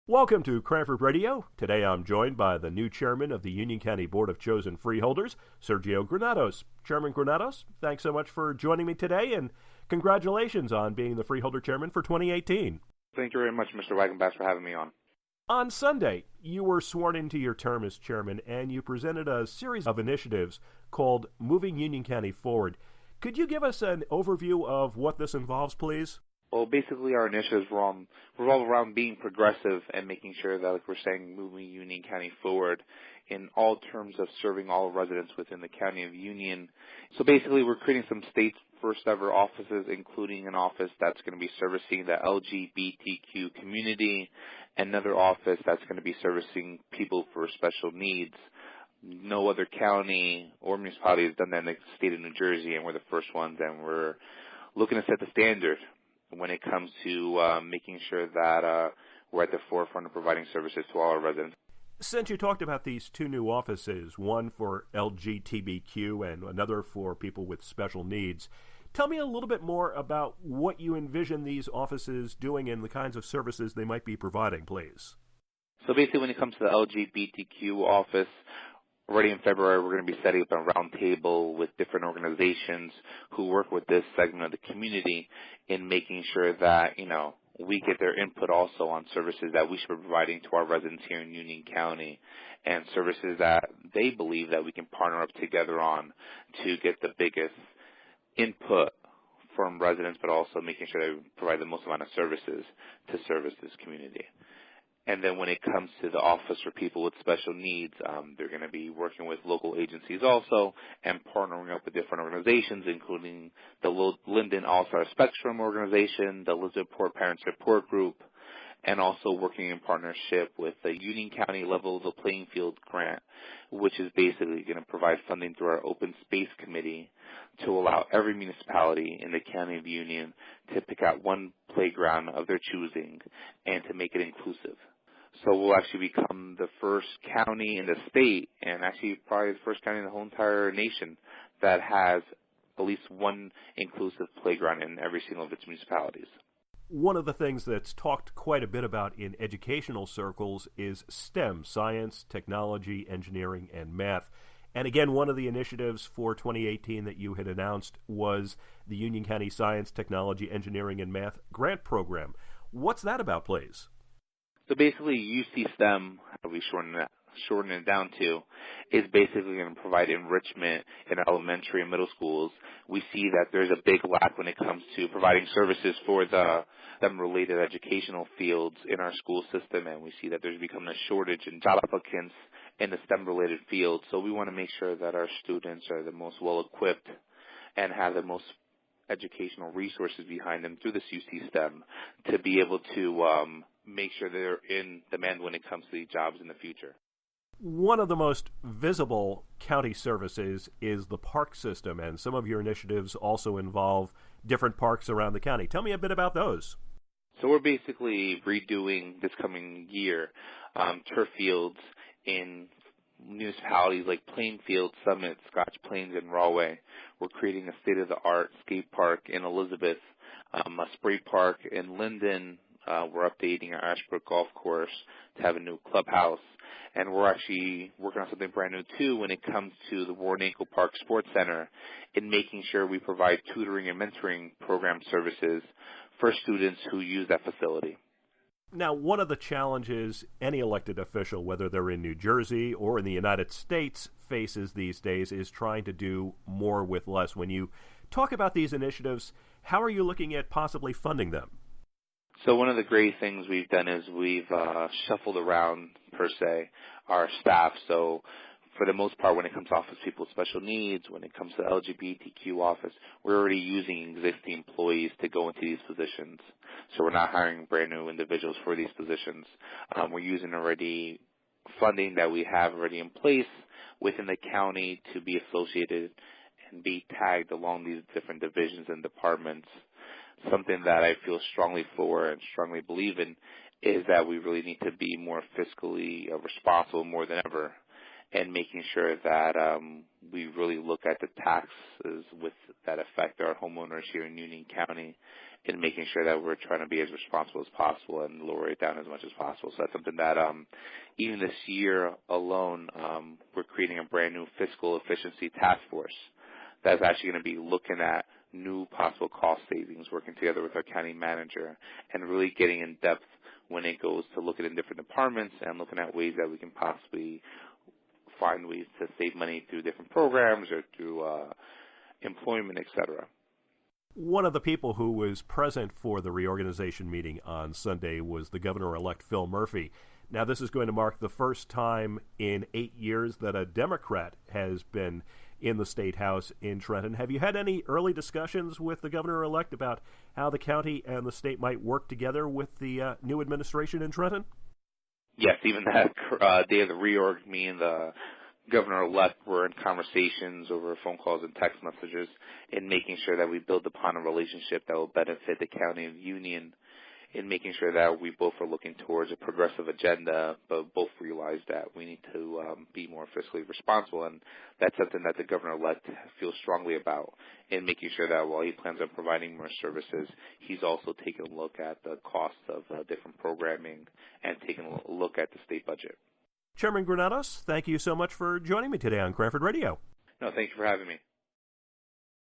Welcome to Cranford Radio. Today I'm joined by the new chairman of the Union County Board of Chosen Freeholders, Sergio Granados. Chairman Granados, thanks so much for joining me today, and congratulations on being the Freeholder chairman for 2018. Thank you very much, Mr. Wagenbass, for having me on. On Sunday, you were sworn into your term as chairman, and you presented a series of initiatives called Moving Union County Forward. Could you give us an overview of what this involves, please? Well, basically, our initiatives revolve around being progressive and making sure that, like we're saying, moving Union County forward in all terms of serving all residents within the County of Union. So basically, we're creating some state's first ever offices, including an office that's going to be servicing the LGBTQ community, another office that's going to be servicing people for special needs. No other county or municipality has done that in the state of New Jersey, and we're the first ones, and we're looking to set the standard when it comes to making sure that we're at the forefront of providing services to all our residents. Since you talked about these two new offices, one for LGBTQ and another for people with special needs, tell me a little bit more about what you envision these offices doing and the kinds of services they might be providing, please. So basically, when it comes to the LGBTQ office, already in February, we're going to be setting up a round table with different organizations who work with this segment of the community in making sure that, we get their input also on services that we should be providing to our residents here in Union County and services that they believe that we can partner up together on to get the biggest input from residents, but also making sure that we provide the most amount of services to service this community. And then when it comes to the Office for People with Special Needs, they're going to be working with local agencies also and partnering up with different organizations, including the Linden All-Star Spectrum Organization, the Elizabethport Parent Support Group, and also working in partnership with the Union County Level the Playing Field grant, which is basically going to provide funding through our Open Space Committee to allow every municipality in the County of Union to pick out one playground of their choosing and to make it inclusive. So we'll actually become the first county in the state, and actually probably the first county in the whole entire nation, that has at least one inclusive playground in every single of its municipalities. One of the things that's talked quite a bit about in educational circles is STEM, science, technology, engineering, and math. And again, one of the initiatives for 2018 that you had announced was the Union County Science, Technology, Engineering, and Math Grant Program. What's that about, please? So basically, UC STEM, how we shorten it down to, is basically going to provide enrichment in elementary and middle schools. We see that there's a big lack when it comes to providing services for the STEM-related educational fields in our school system, and we see that there's becoming a shortage in job applicants in the STEM-related fields. So we want to make sure that our students are the most well-equipped and have the most educational resources behind them through this UC STEM to be able to make sure they're in demand when it comes to these jobs in the future. One of the most visible county services is the park system, and some of your initiatives also involve different parks around the county. Tell me a bit about those. So we're basically redoing this coming year turf fields in municipalities like Plainfield, Summit, Scotch Plains, and Rahway. We're creating a state-of-the-art skate park in Elizabeth, a spray park in Linden. We're updating our Ashbrook Golf Course to have a new clubhouse. And we're actually working on something brand new, too, when it comes to the Warnaco Park Sports Center in making sure we provide tutoring and mentoring program services for students who use that facility. Now, one of the challenges any elected official, whether they're in New Jersey or in the United States, faces these days is trying to do more with less. When you talk about these initiatives, how are you looking at possibly funding them? So one of the great things we've done is we've shuffled around, per se, our staff. So for the most part, when it comes to Office People with Special Needs, when it comes to the LGBTQ office, we're already using existing employees to go into these positions. So we're not hiring brand new individuals for these positions. We're using already funding that we have already in place within the county to be associated and be tagged along these different divisions and departments. Something that I feel strongly for and strongly believe in is that we really need to be more fiscally responsible more than ever and making sure that we really look at the taxes that affect our homeowners here in Union County, and making sure that we're trying to be as responsible as possible and lower it down as much as possible. So that's something that even this year alone, we're creating a brand new fiscal efficiency task force that's actually going to be looking at new possible cost savings, working together with our county manager, and really getting in depth when it goes to looking in different departments and looking at ways that we can possibly find ways to save money through different programs or through employment, et cetera. One of the people who was present for the reorganization meeting on Sunday was the governor-elect Phil Murphy. Now, this is going to mark the first time in 8 years that a Democrat has been in the State House in Trenton. Have you had any early discussions with the governor-elect about how the county and the state might work together with the new administration in Trenton? Yes, even that day of the reorg, me and the governor-elect were in conversations over phone calls and text messages in making sure that we build upon a relationship that will benefit the county of Union, in making sure that we both are looking towards a progressive agenda, but both realize that we need to be more fiscally responsible. And that's something that the governor-elect feels strongly about, in making sure that while he plans on providing more services, he's also taking a look at the cost of different programming and taking a look at the state budget. Chairman Granados, thank you so much for joining me today on Cranford Radio. No, thank you for having me.